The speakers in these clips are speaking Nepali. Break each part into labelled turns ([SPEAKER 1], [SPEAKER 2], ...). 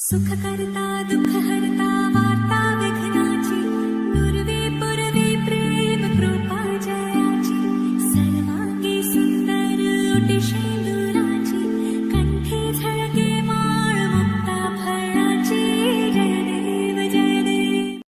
[SPEAKER 1] सुख करता दुःख हरता वार्ता विघ्नाची नुरवी पुरवी प्रेम कृपा जयाची सर्वांगी सुंदर ओटी शेंदुराची कंठी झळके माळ मुक्ता फळाची जय देव जय देव.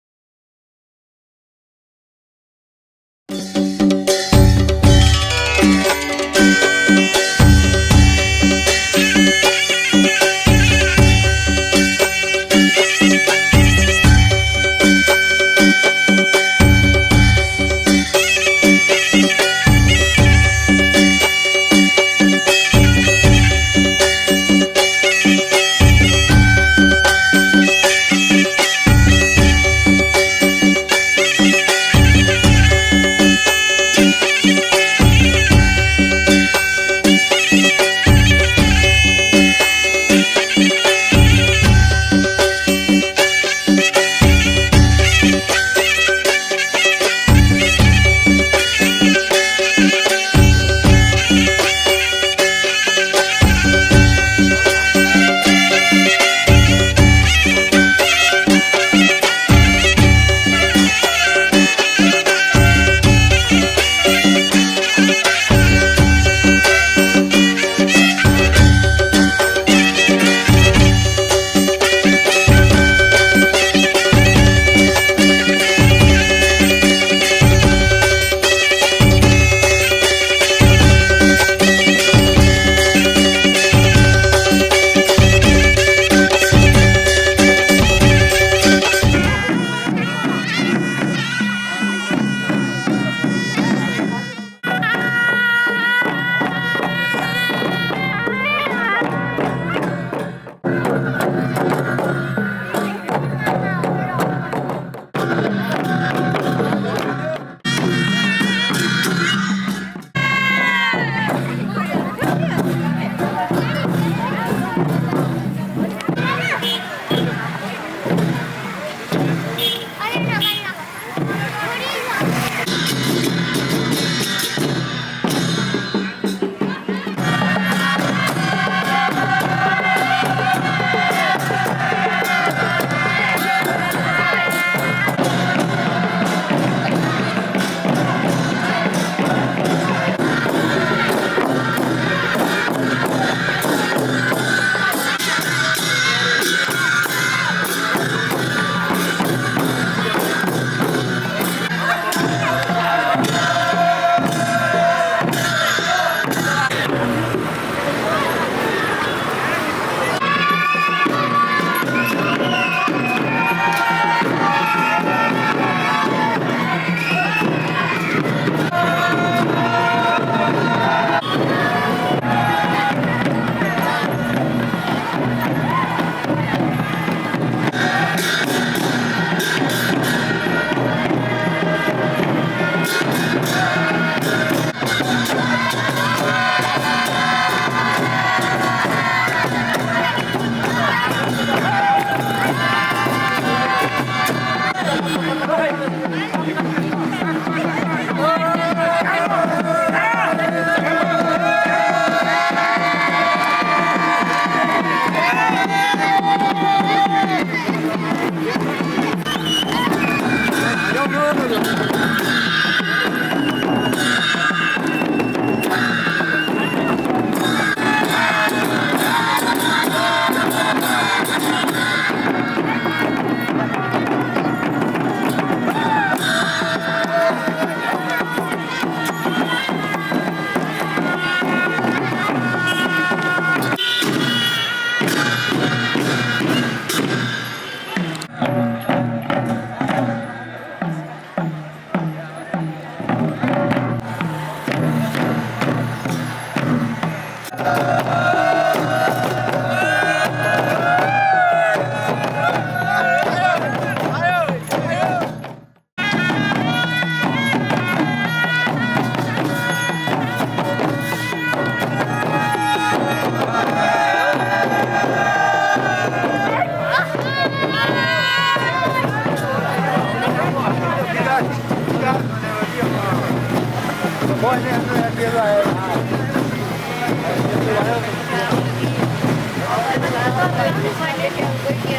[SPEAKER 2] Gracias.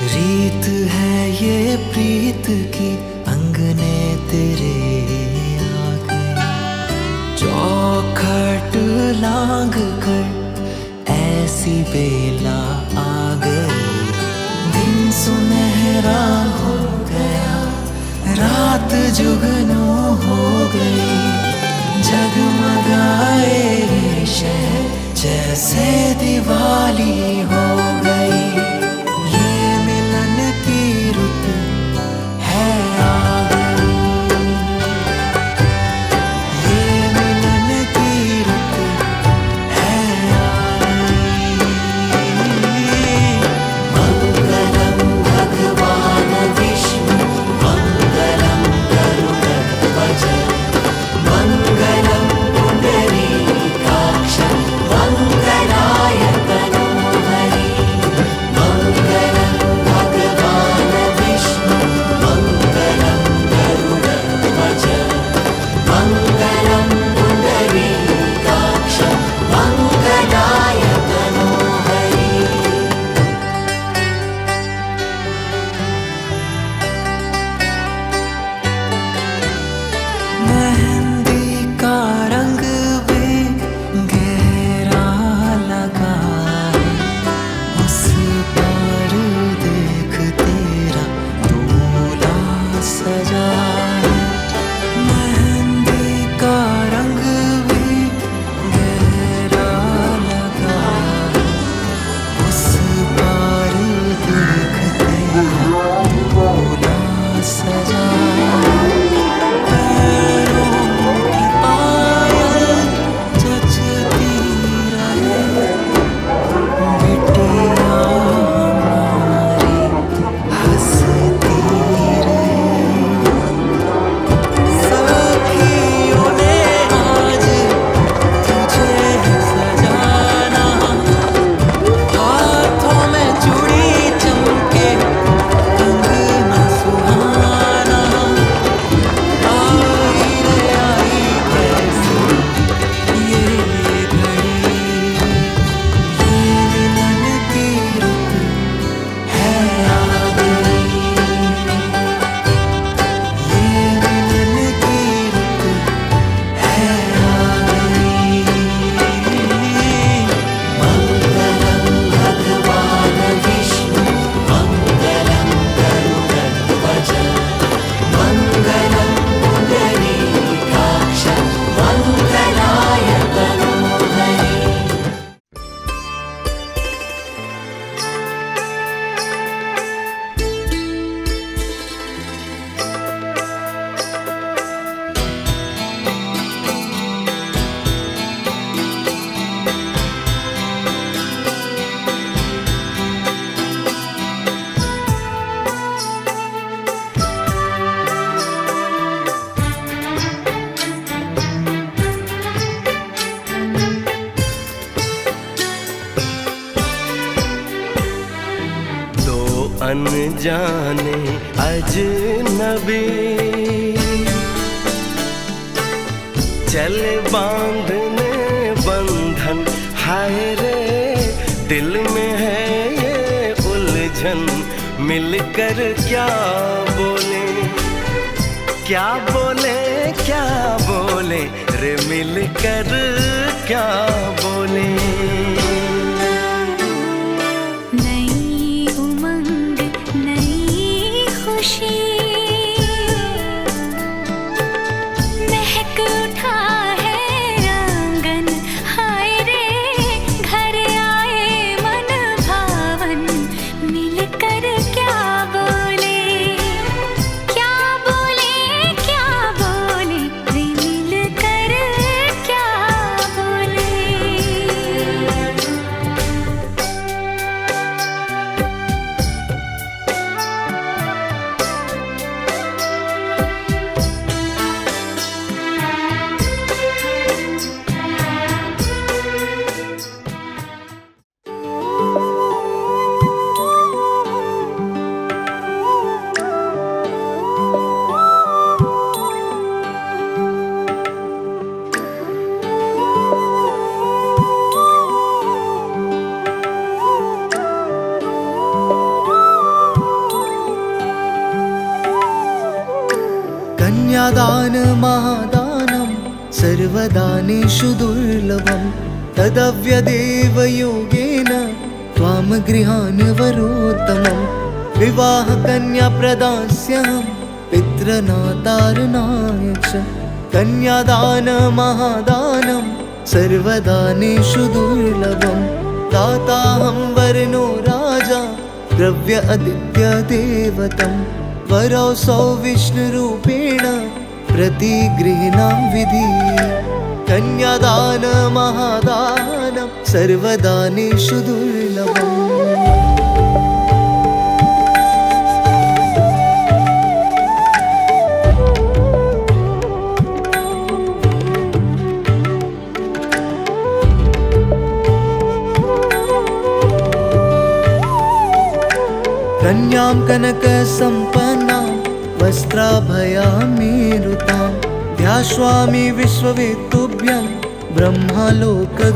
[SPEAKER 2] रीत है ये प्रीत की अंगने तेरे आ गई, चौखट लांग कर ऐसी बेला आ गई। दिन सुनहरा हो गया, रात जुगनू हो गई, जगमगाए ये शहर जैसे दिवाली हो गई। ये मिलन की रुत है आ गई, ये मिलन की रुत है आ गई। मंगलम भगवान विष्णु मंगलम गरुड़ध्वज, मंगलम पुंडरीकाक्ष मंगलाय तनोहरि। मंगलम भगवान विष्णु मंगलम गरुड़ध्वज, मंगलम पुंडरीकाक्ष मंगलाय तनोहरि। मेहंदी का रंग भी गहरा लगा है, उस पर देख तेरा दूल्हा सजा है। मेहंदी का रंग भी गहरा लगा है, उस पर देख तेरा दूल्हा सजा है। पैरों की पायल जचती रहे, बिटिया हमारी हंसती रहे। सखियों ने आज तुझे सजाना, हाथों में चूड़ी चमके कंगना सुहाना। आई रे आई कैसी ये घड़ी, ये मिलन की रुत है आ गई, ये मिलन की रुत है आ गई। मंगलम भगवान विष्णु मंगलम गरुड़ध्वज, मंगलम पुंडरीकाक्ष मंगलाय तनोहरि।
[SPEAKER 3] दो अनजाने अजनबी चले बांधने बंधन, हाय रे दिल में है ये उलझन। मिलकर क्या बोले, क्या बोले, क्या बोले रे, मिलकर क्या बोले।
[SPEAKER 1] नई उमंग नई खुशी, महक उठा है आंगन, हाय रे घर आए मन भावन। मिलकर क्या बोले, क्या बोले, क्या बोले रे, मिलकर क्या बोले।
[SPEAKER 4] कन्यादान महादानं सर्वदानेषु दुर्लभं तदव्यदेवयोगेन त्वां गृहान् वरोत्तमं विवाह कन्या प्रदास्यहं पितृनातारणाय च कन्यादान महादानं सर्वदानेषु दुर्लभं दाताहं वर्णो राजा द्रव्य आदित्य देवतं वरौसौ विष्णुरूपेण प्रतिगृह्णां विधि कन्यादान महादानं सर्वदानेषु दुर्लभम् कन्यां कनकसम्पन्नां वस्त्राभयामेरुतां ध्यास्वामि विश्ववेत्तुभ्यं ब्रह्मालोकदिगीशया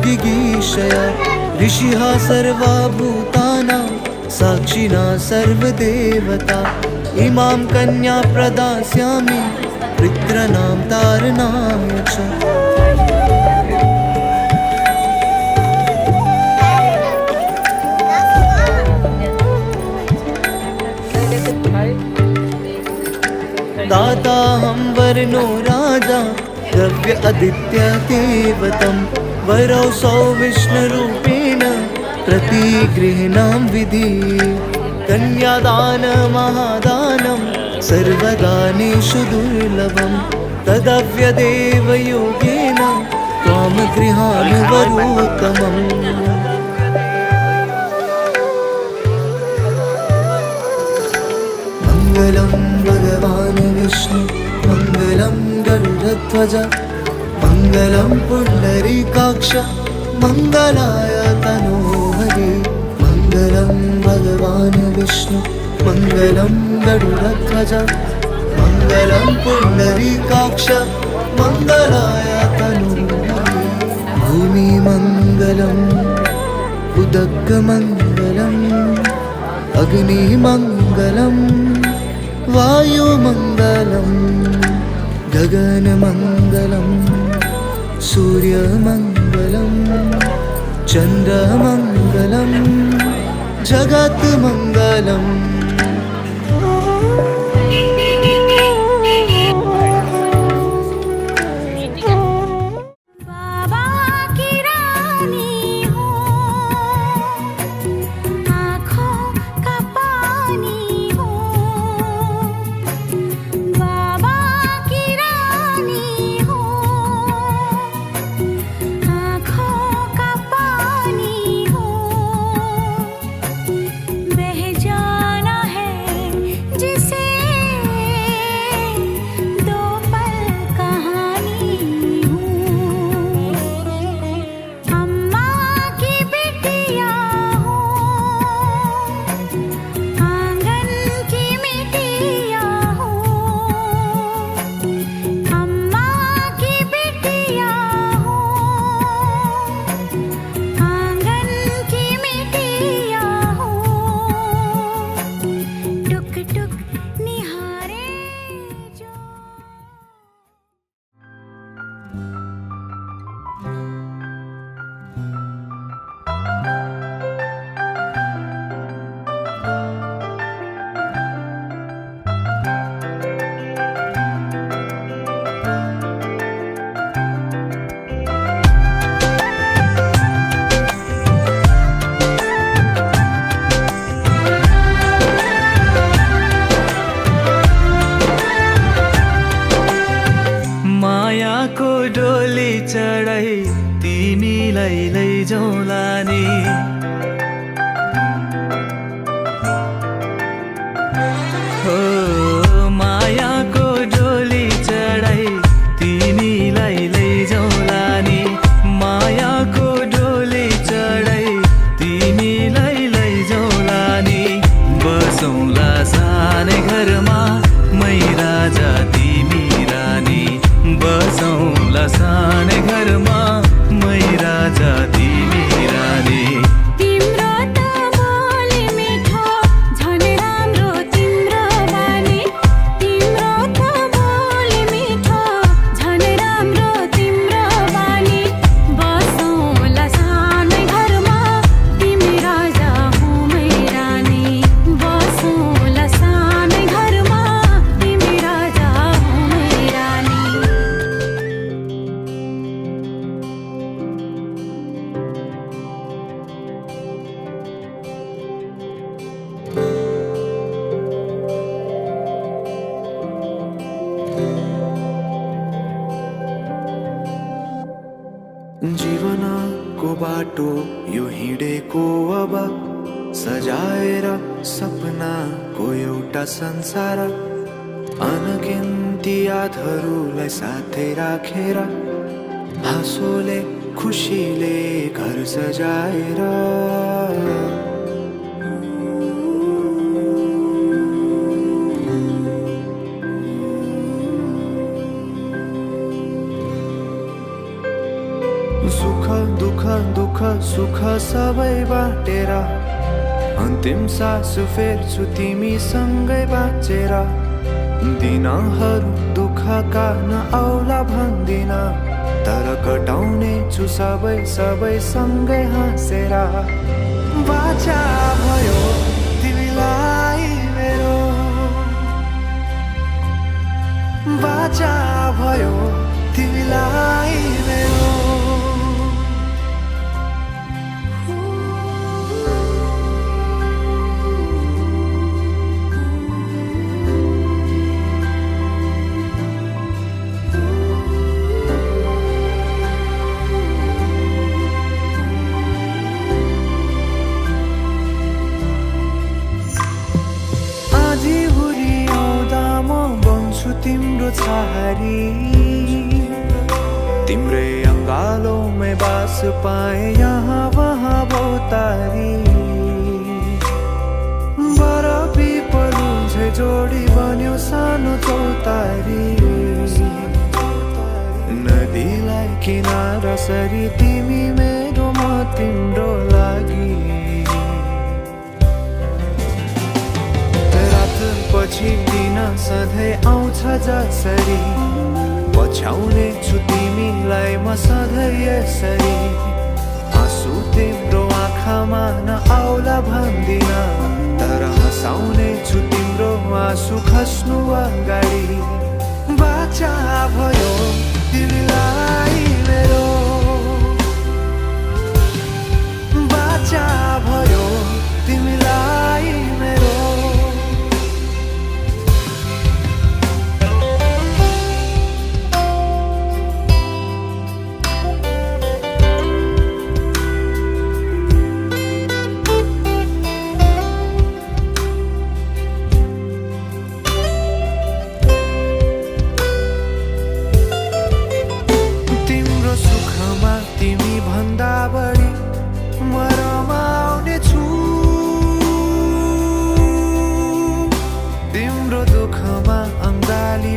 [SPEAKER 4] ऋषिः सर्वा भूतानां साक्षिणा सर्वदेवता इमां कन्या प्रदास्यामि पितॄणां तारणाय च दाताहं वर्णो राजा द्रव्य आदित्य देवतं वरौसौ विष्णुरूपेण प्रतिगृह्णां विधि कन्यादान महादानं सर्वदानेषु दुर्लभं तदव्यदेवयोगेन त्वां गृहान् वरोत्तमम् मङ्गलं भगवान् विष्णु मङ्गलं गरुडध्वज मङ्गलं पुण्डरीकाक्ष मङ्गलाय तनोहरि मङ्गलं भगवान् विष्णु मङ्गलं गरुडध्वज मङ्गलं पुण्डरीकाक्ष मङ्गलाय तनोहरि भूमिमङ्गलम् उदकमङ्गलम् अग्निमङ्गलम् वायुमङ्गलं गगनमङ्गलं सूर्यमङ्गलं चन्द्रमङ्गलं जगत्मङ्गलम्
[SPEAKER 1] बाबा की रानी हो आँखों का पानी हो बाबा की रानी हो आँखों का पानी हो बह जाना है जिसे दो पल कहानी हूँ अम्मा की बिटिया हो आंगन की मिट्टिया हो अम्मा की बिटिया हो आंगन की मिट्टिया हो टुक टुक निहारे जो
[SPEAKER 5] मायाको डोली चढाई तिमीलाई लैजाउँला नि हो मायाको डोली चढाई तिमीलाई लैजाउँला नि मायाको डोली चढाई तिमीलाई लैजाउँला नि बसौँला सानै घरमा मै राजा तिमी रानी बसौँला सानै घरमा मै राजा तिमी रानी
[SPEAKER 1] तिम्रो त बोली मिठो झन् राम्रो तिम्रो बानी तिम्रो त बोली
[SPEAKER 6] बाटो यो हिँडेको अब सजाएर सपनाको एउटा संसार अनगिन्ती यादहरूलाई साथै राखेर हाँसोले खुसीले घर सजाएर सुख दुःख दुःख सुख सबै बाटेर अन्तिम सास फेर्छु तिमीसँगै बाँचेर दिनहरू दुःखका नआउला भन्दिन तर कटाउने छु सबै सबै सँगै हाँसेर बाचा भयो तिमीलाई मेरो बाचा भयो तिमीलाई मेरो तिम्रो छहारी तिम्रै अङ्गालोमै बास पाए यहाँ वहाँ बहुतारी बरफी पलु झै जोडी बन्यो सानो चौतारी नदीलाई किनारा सरी तिमी मेरो म तिम्रो लागि पछि दिन सधैँ आउँछ जसरी पछ्याउने छु तिमीलाई म सधैँ यसरी आँसु तिम्रो आँखामा नआउला भन्दिन तर हँसाउने छु तिम्रो आँसु खस्नु अगाडि बाचा भयो तिमीलाई मेरो बाचा भयो तिमीलाई मेरो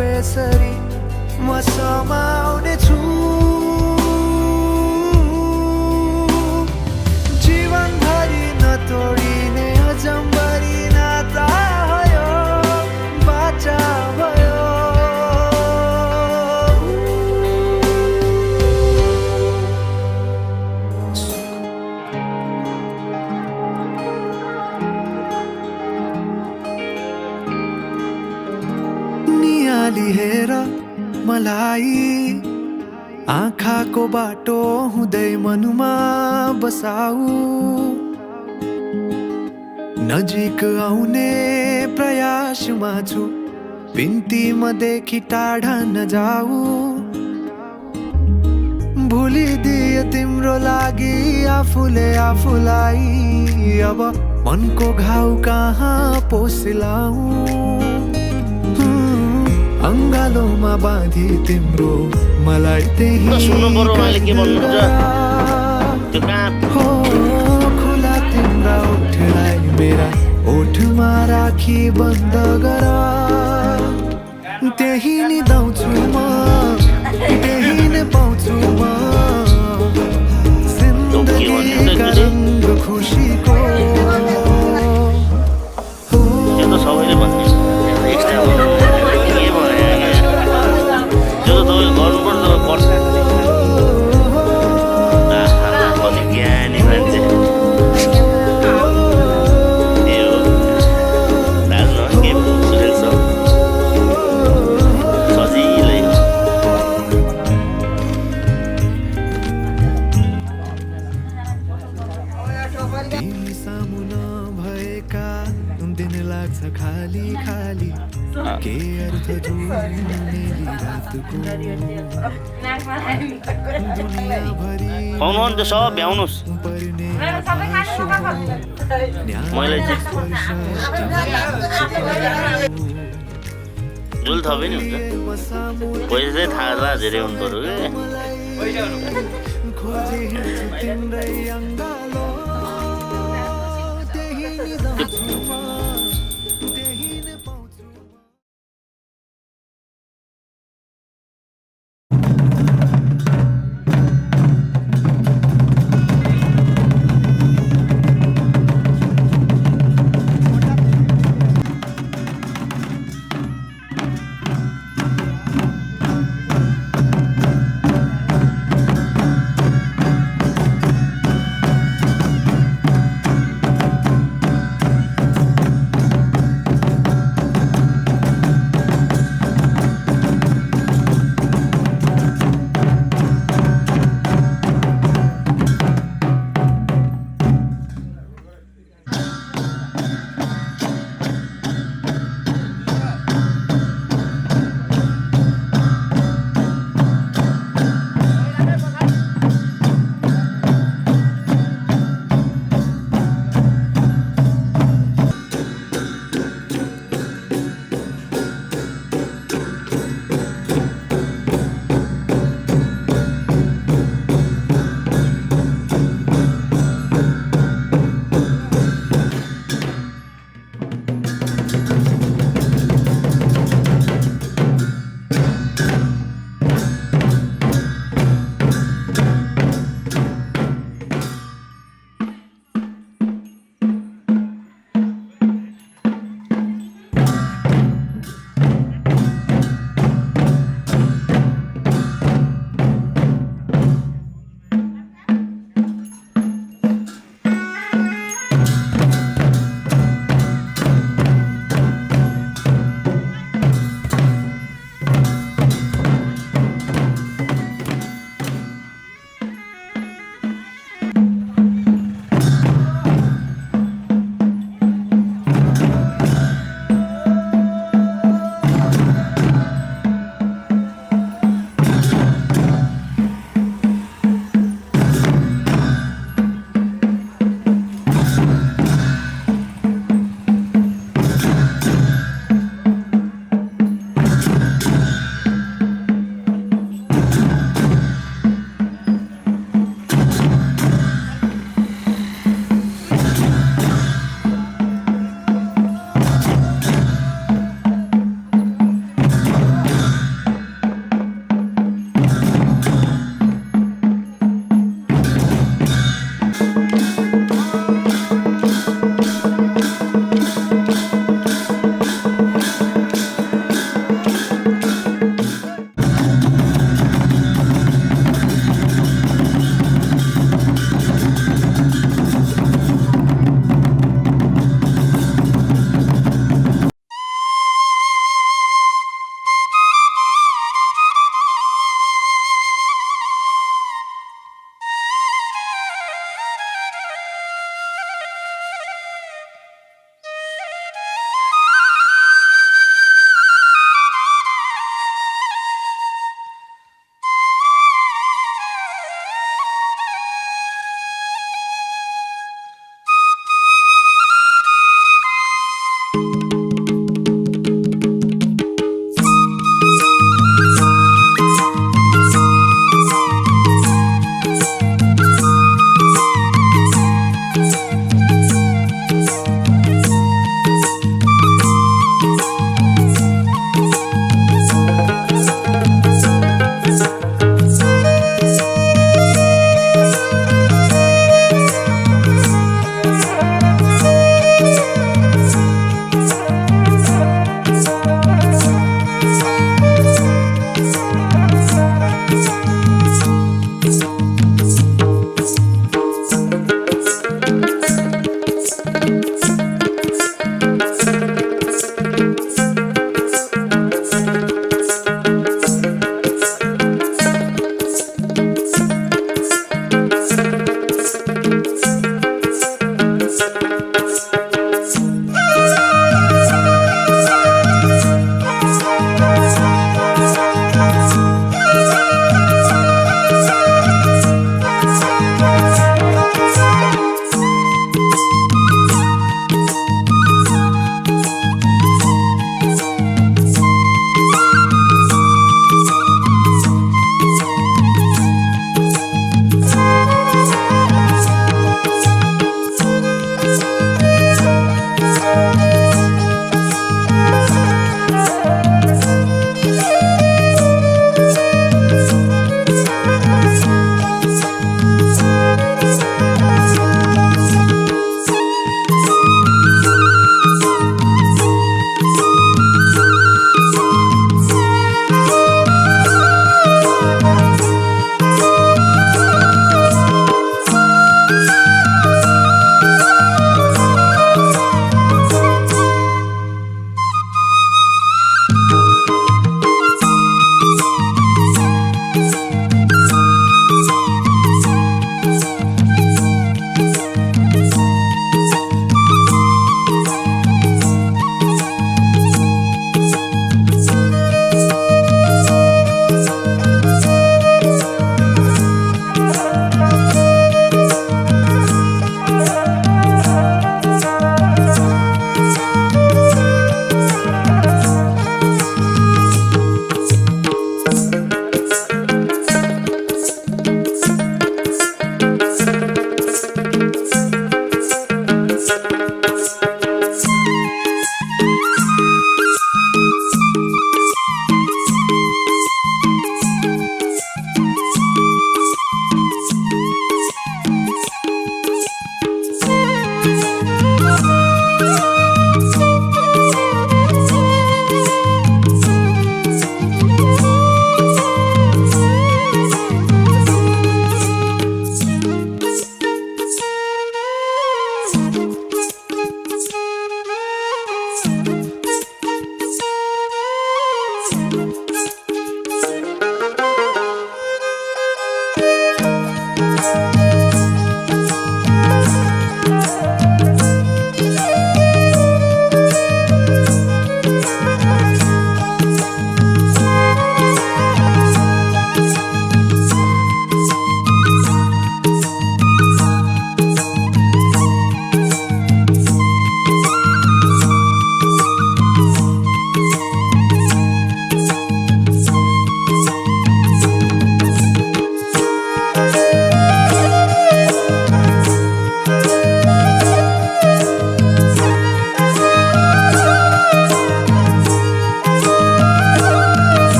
[SPEAKER 6] बेसरी म समाउने छु जीवनभरि नतोडिने अजम्बरी नाता भयो बाचा भयो हेर मलाई आँखाको बाटो हुँदै मनमा बसाऊ नजिक आउने प्रयासमा छु बिन्ती मदेखि टाढा नजाऊ भुलिदिए तिम्रो लागि आफूले आफूलाई अब मनको घाउ कहाँ पोसिलाऊ अङ्गालोमा बाँधी तिम्रो मलाई त्यही हो खुला तिम्रा ओठलाई मेरा ओठमा राखी बन्द गर त्यही नि दाउँछु म त्यही नै पाउँछु म जिन्दगीका रङ्ग खुसीको लाग्छ खाली खाली के अर्थ जुनेली रातको दुनियाँभरि
[SPEAKER 7] पाउनु नि त सब भ्याउनुहोस्
[SPEAKER 6] पर्ने
[SPEAKER 7] मैले चाहिँ झुल थपे नि हुन्छ पैसा चाहिँ थाहा धेरै हुनु पर्यो कि
[SPEAKER 6] खोजे हिँड्छु तिम्रै अङ्गालो त्यही निदाउँछु म, त्यही नै पाउँछु म।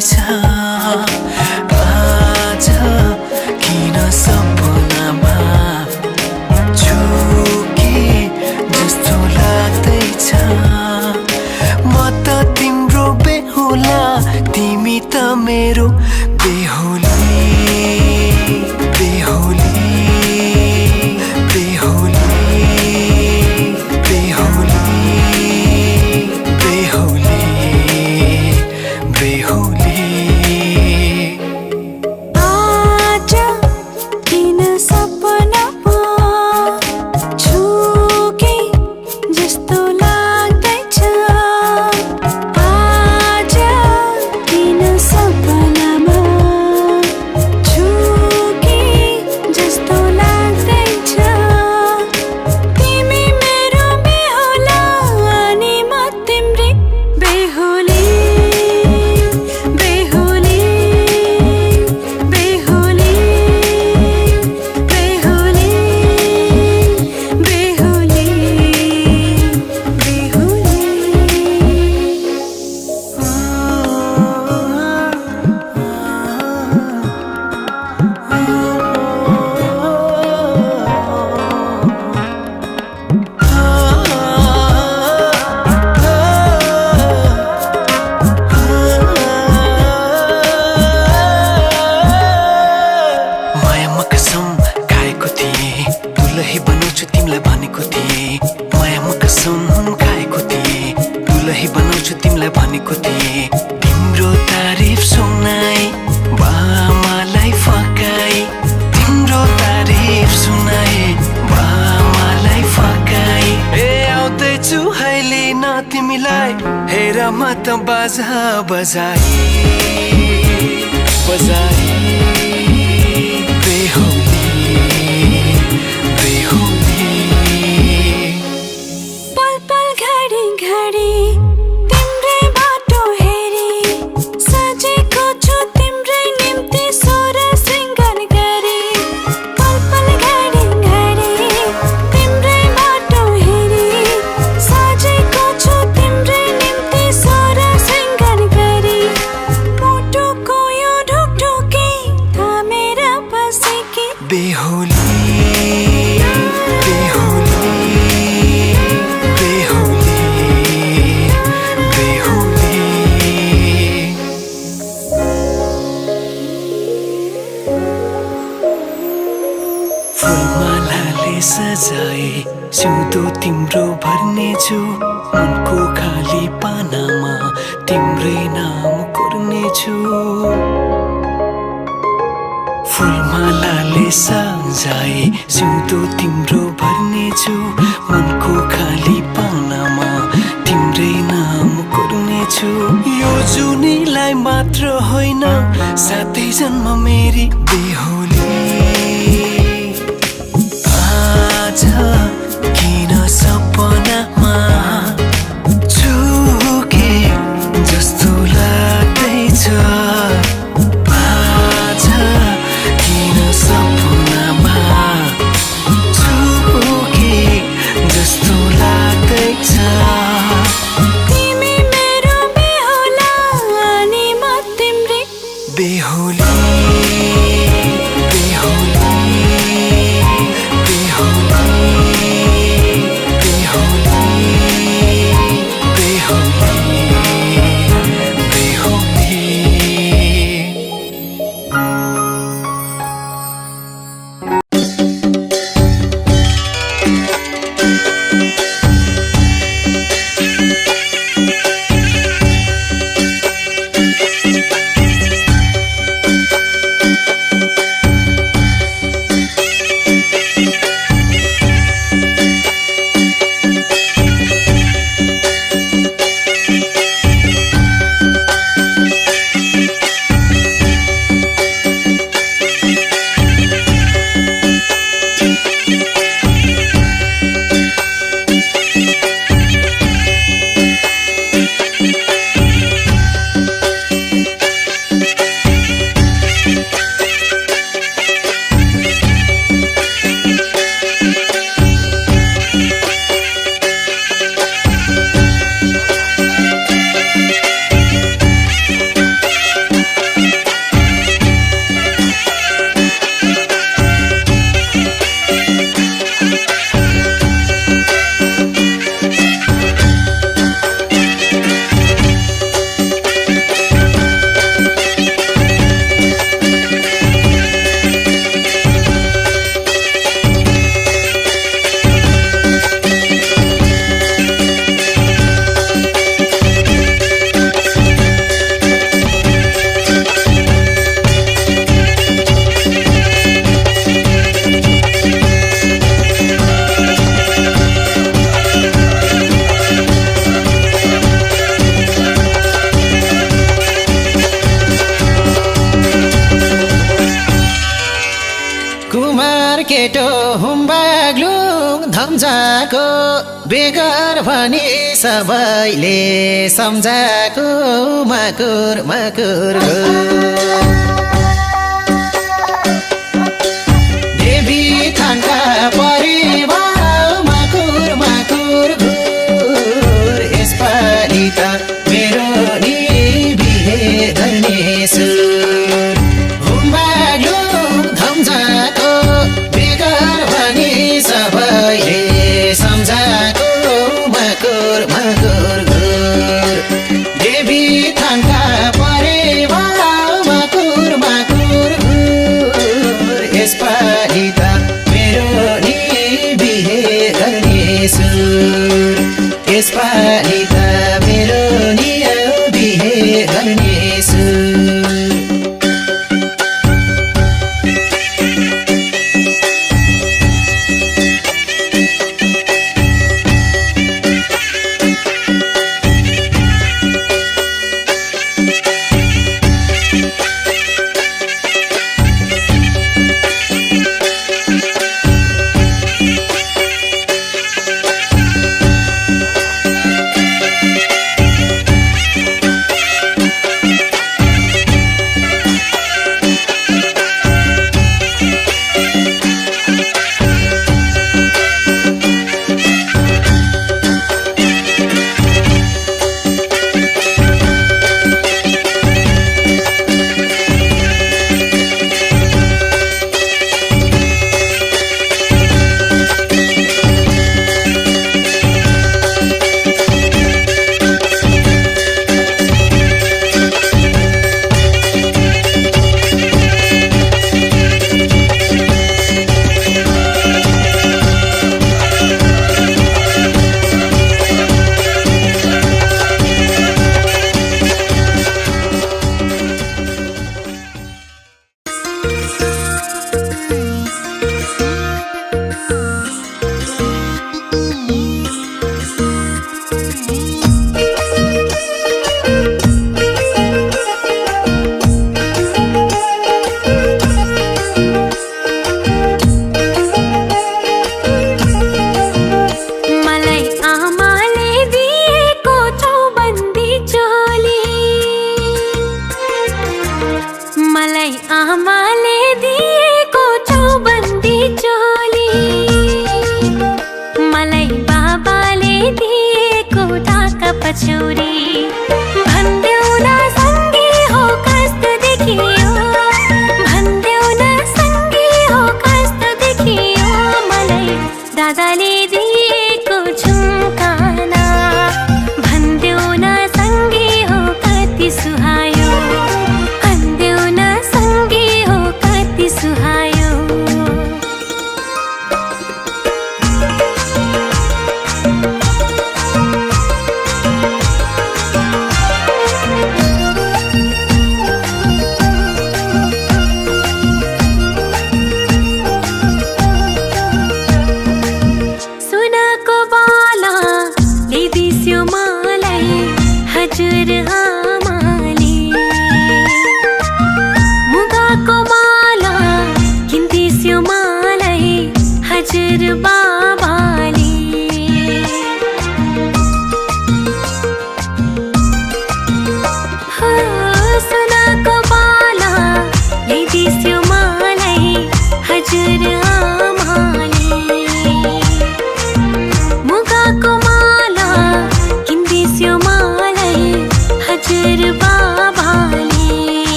[SPEAKER 2] लाग्दैछ आज किन सपनामा झुके जस्तो लाग्दैछ म त तिम्रो बेहुला तिमी त मेरो बेहुली बेहुली बेहुली बेहुली बेहुली बेहुली
[SPEAKER 1] आज किन सपनामा झुके जस्तो लाग्दैछ आज किन सपनामा झुके जस्तो लाग्दैछ तिमी मेरो बेहुला अनि म तिम्रै बेहुली बेहुली बेहुली बेहुली बेहुली
[SPEAKER 2] मायामा कसम खाएको थिएँ दुलही बनाउँछु तिमीलाई भनेको थिएँ मायामा कसम खाएको थिएँ दुलही बनाउँछु तिमीलाई भनेको थिएँ तिम्रो तारिफ सुनाई बामालाई फकाई तिम्रो तारिफ सुनाई बामालाई फकाई ए आउँदैछु अहिले न तिमीलाई हेर म त बाजा बजाई बजाई बेहुली बेहुली
[SPEAKER 1] पल पल घडी घडी तिम्रै बाटो हेरी सजेको छु तिम्रै निम्ति सोर सिंगार गरी पल पल घडी घडी तिम्रै बाटो हेरी सजेको छु तिम्रै निम्ति सोर सिंगार गरी मुटुको यो ढुकढुकी थामेर बसेकी
[SPEAKER 2] बेहुली बेहुली बेहुली बेहुली फुलमालाले सजाए सिउँदो तिम्रो भर्नेछु मनको खाली पानामा तिम्रै नाम कोर्नेछु फुलमालाले सजाए सिउँदो तिम्रो भर्नेछु मनको खाली पानामा तिम्रै नाम कोर्नेछु यो जुनीलाई मात्र होइन साथै जन्म मेरी बेहुली आज किन सपनामा झुके जस्तो लाग्दैछ आज किन सपनामा झुके जस्तो लाग्दैछ
[SPEAKER 1] तिमी मेरो बेहुला अनि म तिम्रै
[SPEAKER 2] बेहुली
[SPEAKER 8] केटो हुम्बाग्लुङ धम्जाको बेगर भनी सबैले सम्झाको मकुर मकुर देवी थानका परिवार मकुर मकुर घुर यसपालि त मेरो नि बिहे गर्ने सुर हुम्बाग्लुङ धम्जाको बेगर भनी सबैले सम्झाको मकुर मकुर घुर देवी थानका परिवार मकुर मकुर घुर यसपालि त मेरो नि बिहे गर्ने सुर यसपालि त मेरो नि बिहे गर्ने सुर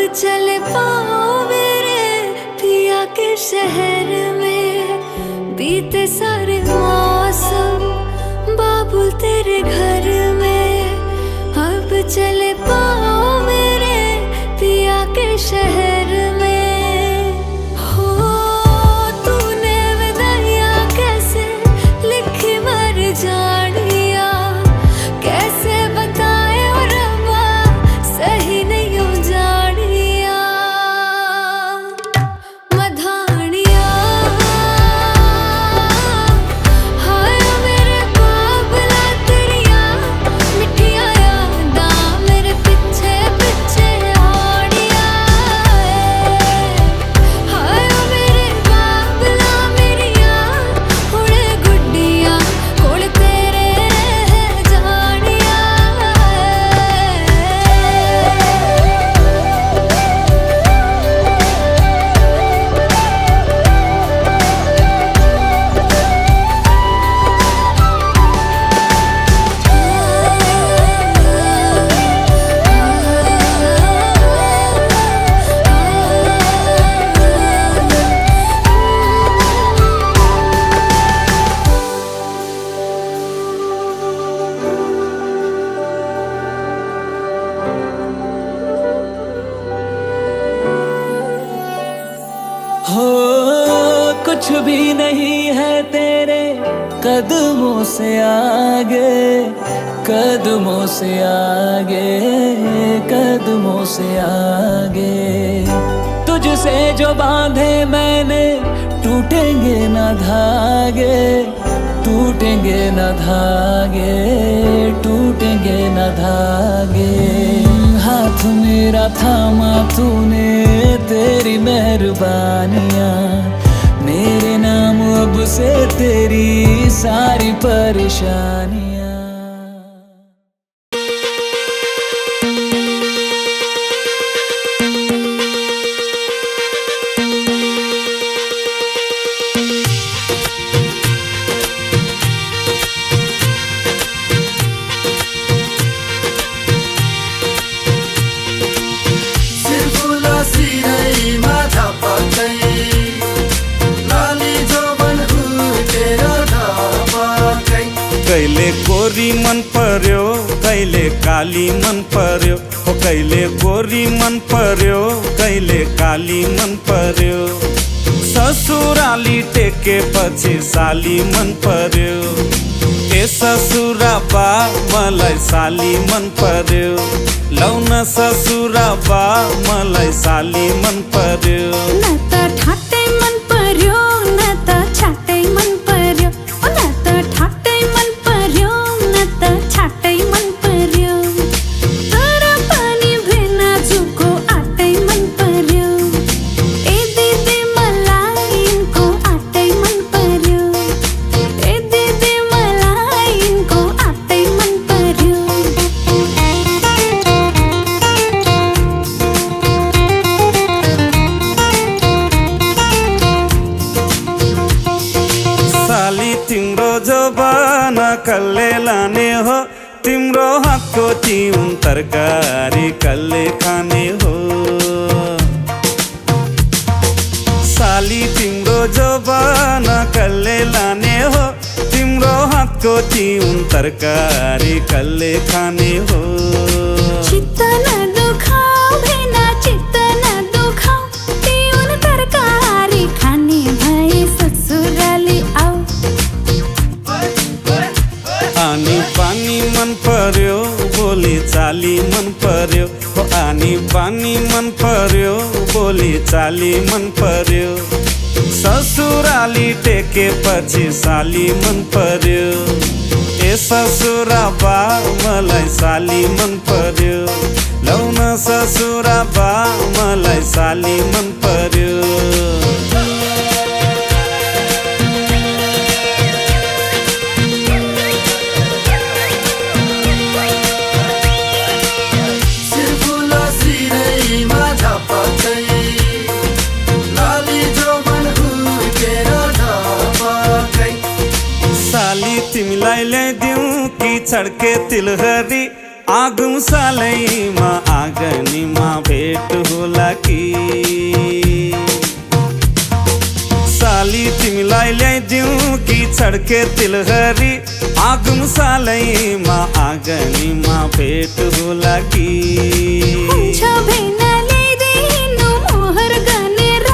[SPEAKER 1] चल पाओ मेरे पिया के शहर में, बीते सारे मौसम बाबुल तेरे घर में। अब चल पाओ मेरे पिया के शहर में। हो तूने विदाइयाँ कैसे लिखी मर जानिया, कैसे बताए और रब्बा सही नहीं हो जानिया। मधानिया हाय मेरे बाबला तेरिया मिठिया यादां मेरे पिछे पिछे आनिया। हाय मेरे बाबला मेरिया हुणे गुड्डिया कोल तेरे जानिया।
[SPEAKER 5] हो कुछ भी नहीं है तेरे कदमों से आगे, कदमों से आगे, कदमों से आगे। तुझसे जो बांधे मैंने टूटेंगे न धागे, टूटेंगे न धागे, टूटेंगे न धागे। हाथ मेरा थामा तूने तेरी मेहरबानियाँ, मेरे नाम अब से तेरी सारी परेशानियाँ।
[SPEAKER 6] सिर्फुला सिरैमा झपकै लाली जोबन हुर्केर ढपकै।
[SPEAKER 9] कहिले गोरी मन पर्यो, कहिले काली मन पर्यो, हो कहिले गोरी मन पर्यो, कहिले काली मन पर्यो। ससुराली टेकेपछि साली मन पर्यो, ए ससुरा बा मलाई साली मन पर्यो। लौन ससुरा बा मलाई साली मन पर्यो।
[SPEAKER 1] न त ठाट्टै मन पर्यो न त छाट्टै मन पर्यो, न त ठाट्टै मन पर्यो न त छाट्टै मन पर्यो। तर पनि भेना जुको आटै मन पर्यो, ए दिदी मलाई यिनको आटै मन पर्यो, ए दिदी मलाई यिनको आटै मन पर्यो।
[SPEAKER 9] साली तिम्रो जबाना कसले लाने हो, तिम्रो हातको चिउन तरकारी कसले खाने हो। साली तिम्रो जबाना कसले लाने हो, तिम्रो हातको चिउन तरकारी कसले खाने हो।
[SPEAKER 1] चित्त न दुखाऊ भेना चित्त न दुखाऊ, तिउन तरकारी खाने भए ससुराली आऊ।
[SPEAKER 9] आनी पानी मन पर्यो, बोली चाली मन पर्यो, हो आनी पानी मन पर्यो, बोली चाली मन पर्यो। ससुराली टेकेपछि साली मन पर्यो, ए ससुरा बा मलाई साली मन पर्यो। लौन ससुरा बा मलाई साली मन पर्यो।
[SPEAKER 6] सिर्फुला सिरैमा झपकै लाली जोबन हुर्केर ढपकै।
[SPEAKER 9] साली तिमीलाई ल्याइदिउँ कि छड्के तिलहरी, आगम सालैमा आँगनीमा भेट होला कि साली तिमीलाई ल्याइदिउँ कि छड्के तिलहरी आगम सालैमा आँगनीमा भेट होला कि
[SPEAKER 1] हुन्छ भेना ल्याइदिनु मोहर गनेर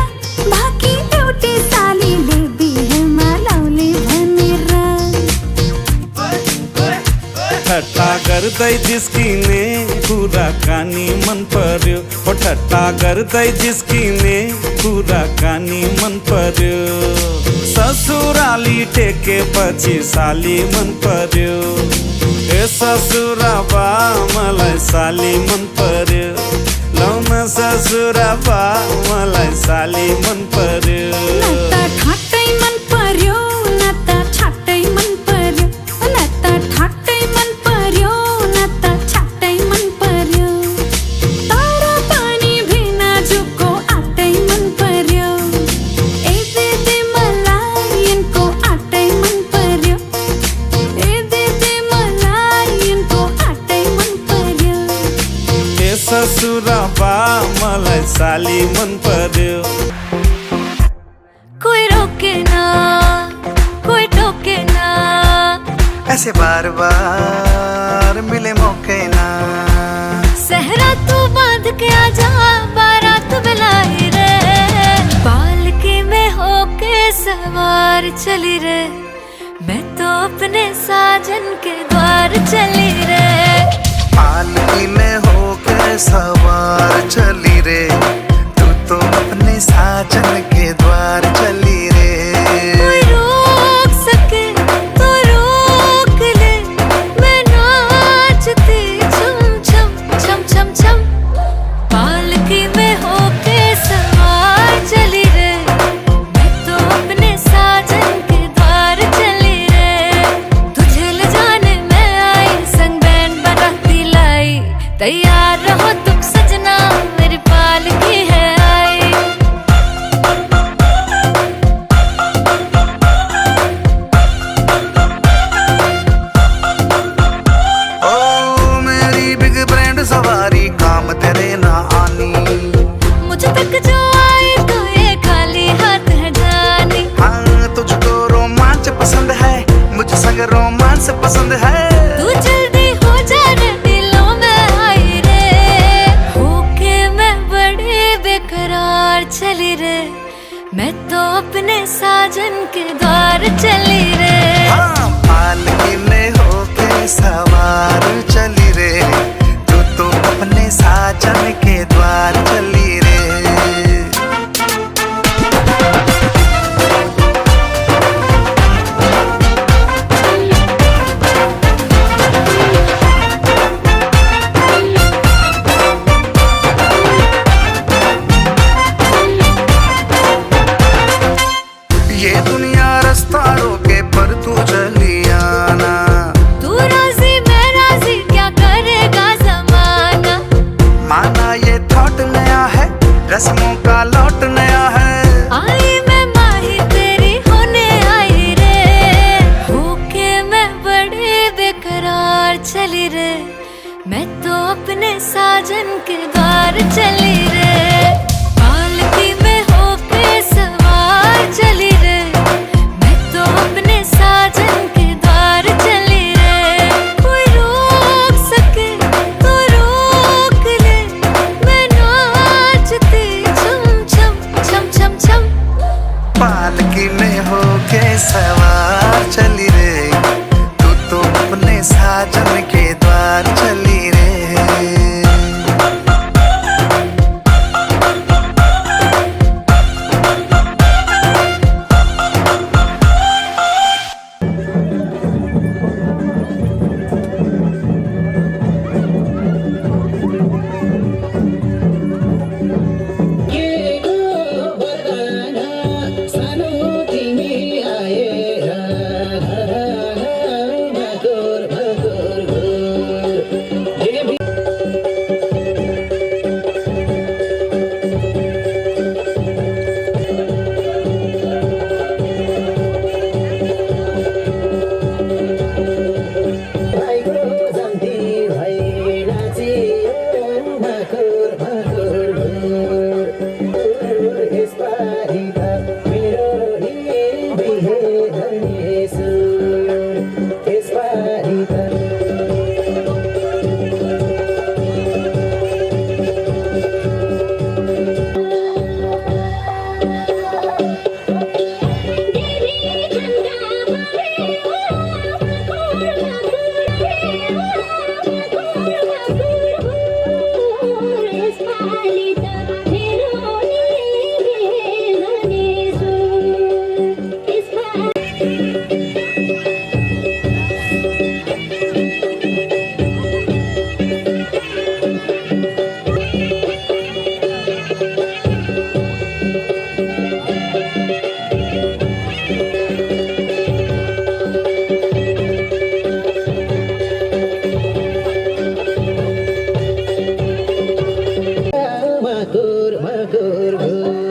[SPEAKER 1] बाँकी एउटै सालीले बिहेमा लाउने भनेर
[SPEAKER 9] ठट्टा गर्दै जिस्किने कुराकानी मन पर्यो ओ ठट्टा गर्दै जिस्किने कुराकानी मन पर्यो ससुराली टेकेपछि साली मन पर्यो ए ससुराबा मलाई साली मन पर्यो लौन ससुराबा मलाई साली मन पर्यो
[SPEAKER 1] न त ठाट्टै मन पर्यो न त छाट्टै मन पर्यो न त ठाट्टै मन पर्यो न त छाट्टै मन पर्यो तर पनि भिना जुको आटै मन पर्यो ए दिदी मलाई यिनको आटै मन पर्यो ए दिदी मलाई यिनको आटै मन पर्यो
[SPEAKER 9] ए ससुराबा मलाई साली मन पर्यो
[SPEAKER 1] कोई रोके ना कोई टोके ना
[SPEAKER 6] ऐसे बार बार मिले मौके ना
[SPEAKER 1] सहरा तू बांध के आजा बारात बुलाई रे पालकी में होके सवार चली रे मैं तो अपने साजन के द्वार चली रे
[SPEAKER 6] पालकी में होके सवार चली रे तू तो अपने साजन के द्वार चली रे
[SPEAKER 1] कोई रोक सके तो रोक ले मैं नाचती छम छम छम छम छम पालकी में होके सवार चली रे मैं तो अपने साजन के द्वार चली रे तुझे ले जाने मैं आई संग बैंड बाराती लाई तैयार रहो तुम सजना मेरी पालकी है आई
[SPEAKER 6] ओ मेरी बिग ब्रांड सवारी काम तेरे ना आनी
[SPEAKER 1] मुझ तक जो आए तो ये खाली हाथ है जानी
[SPEAKER 6] हाँ तुझको रोमांच पसंद है मुझ संग रोमांस पसंद है
[SPEAKER 1] तू जल्दी हो जा रे दिलों में आई रे होके मैं बड़े बेकरार चली रे मैं तो अपने साजन के द्वार चली रे
[SPEAKER 6] हाँ पालकी में होके सवार चली रे तू तो अपने साजन के द्वार चली रे ये दुनिया रास्ता रोके पर तू चली आना
[SPEAKER 1] तू राजी मैं राजी क्या करेगा जमाना
[SPEAKER 6] माना ये थॉट नया है रस्मों का लौट नया है
[SPEAKER 1] आई मैं माही तेरी होने आई रे होके मैं बड़े बेकरार चली रे मैं तो अपने साजन के द्वार चली रे पालकी में होके सवार चली रे मैं तो अपने साजन के द्वार चली रे कोई रोक सके तो रोक ले मैं नाचती छम छम
[SPEAKER 8] मकुर घुर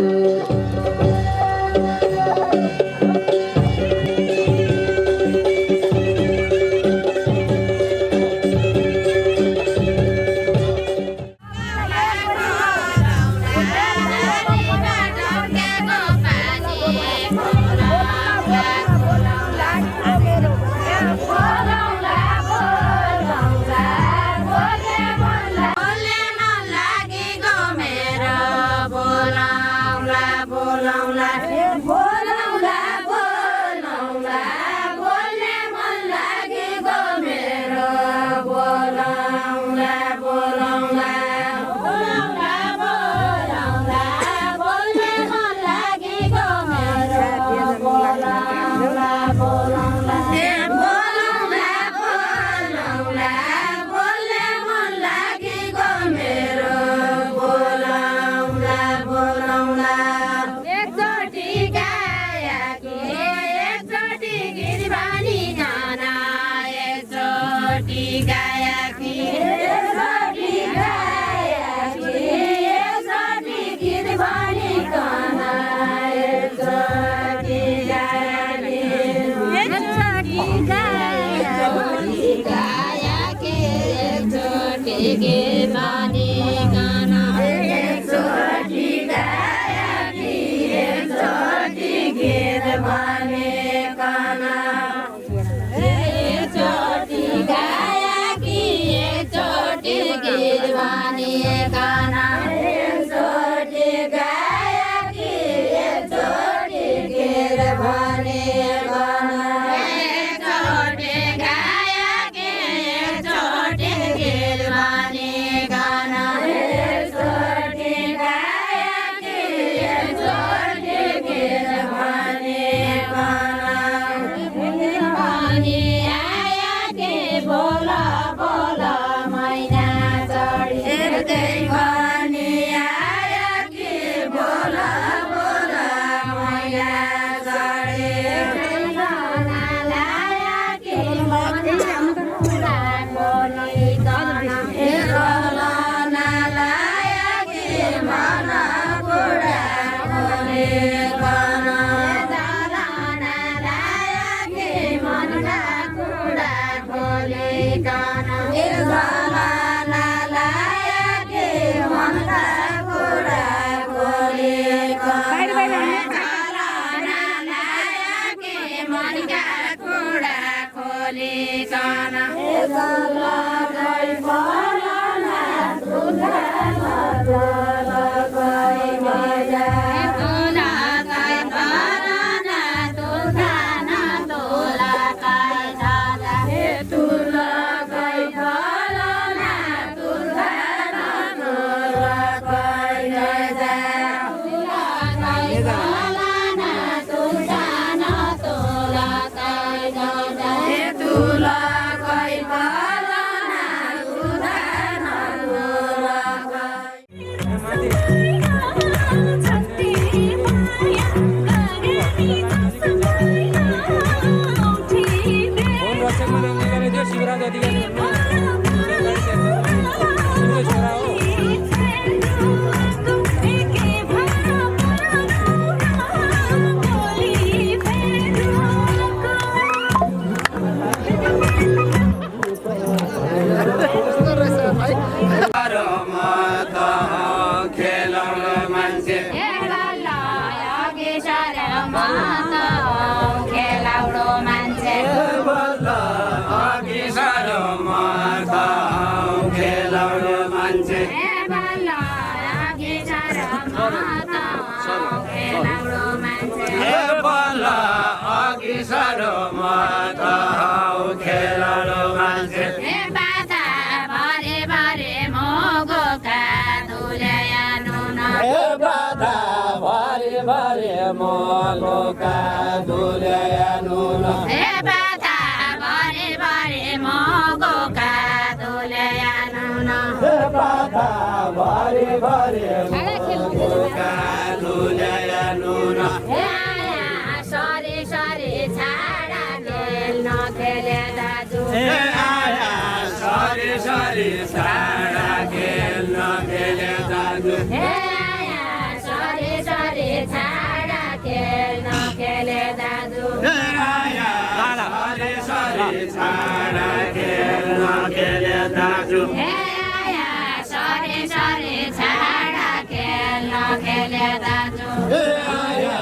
[SPEAKER 7] दाजु
[SPEAKER 1] ए आया सरे सरे छाडा खेल्न खेले दाजु
[SPEAKER 8] ए आया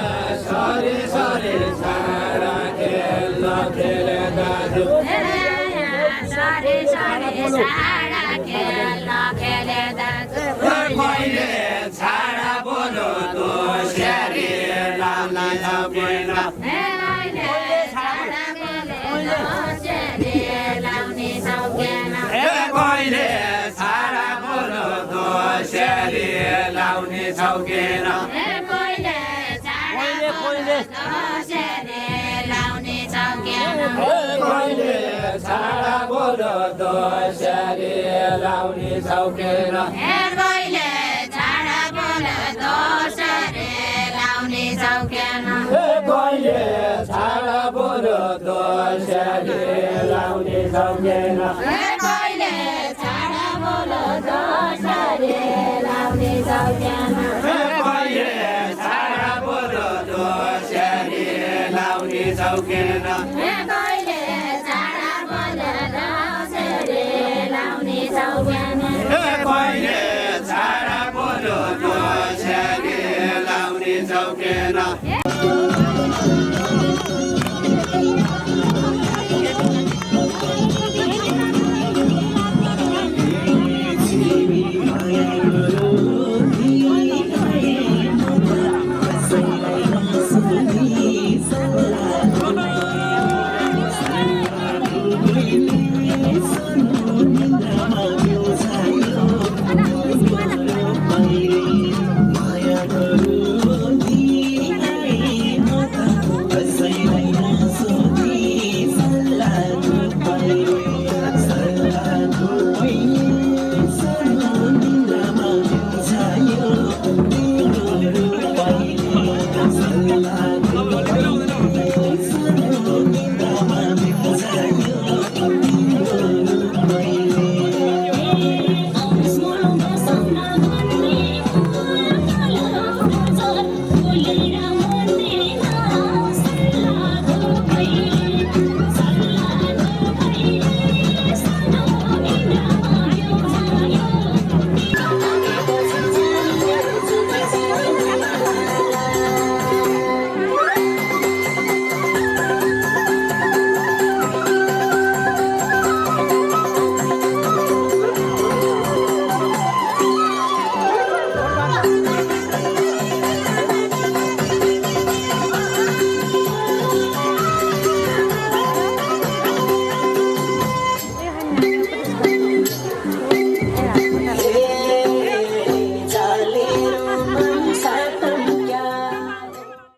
[SPEAKER 8] सरे सरे छाडा खेल्न खेले दाजु
[SPEAKER 1] ए आया सरे सरे छाडा खेल्न खेले दाजु
[SPEAKER 8] मैले छाडा बोलो दोस्यारी लाउन सकेन
[SPEAKER 1] ए मैले छाडा बोले दोस्यारी लाउने सकेन
[SPEAKER 8] ए मैले छाडा बोलो दोस्यारी लाउने सकेन
[SPEAKER 1] ए मैले छाडा बोले दोस्यारी लाउने सकेन
[SPEAKER 8] मैले छाडा बोलो दोस्यारी लाउने सकेन
[SPEAKER 1] ए मैले छाडा बोले दोस्यारी लाउने सकेन
[SPEAKER 8] मैले छाडा बोलो दोस्यारी लाउने सकेन
[SPEAKER 1] ए मैले छाडा बोले दोस्यारी लाउने सकेन
[SPEAKER 8] मैले छाडा बोलो दोस्यारी लाउने सकेन
[SPEAKER 1] ए मैले छाडा बोले दोस्यारी लाउने सकेन
[SPEAKER 8] मैले छाडा बोलो दोस्यारी लाउने सकेन